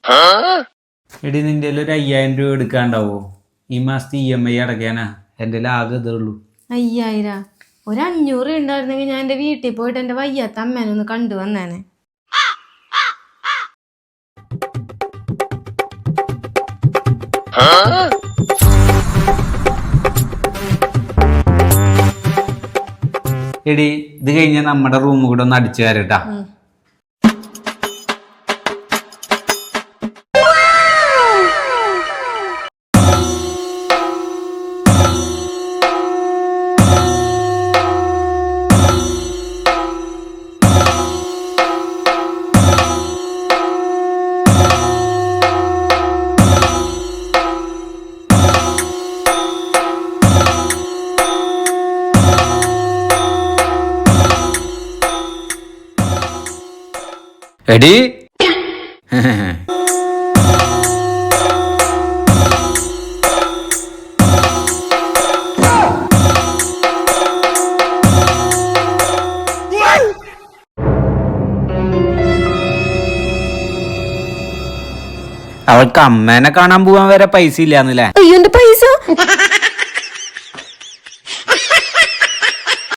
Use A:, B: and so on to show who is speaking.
A: എടി നിന്റെ ഒരു 5000 രൂപ എടുക്കാണ്ടാവോ? ഈ മാസത്തെ EMI അടയ്ക്കാനാ. എൻ്റെ ആകെ ഇതേ ഉള്ളൂ.
B: 5000? ഒരു 500 ഉണ്ടായിരുന്നെങ്കിൽ ഞാൻ എൻ്റെ വീട്ടിൽ പോയിട്ട് എൻ്റെ വയ്യാത്ത അമ്മേനെ ഒന്ന് കണ്ടു വന്നേനെ.
A: എടി ഇത് കഴിഞ്ഞ നമ്മുടെ റൂം കൂടെ ഒന്ന് അടിച്ചു തരട്ടാ. എടി അവൾക്ക് അമ്മേനെ കാണാൻ പോവാൻ വരെ പൈസ ഇല്ലാന്നല്ലേ?
B: അയ്യോ, എന്റെ പൈസ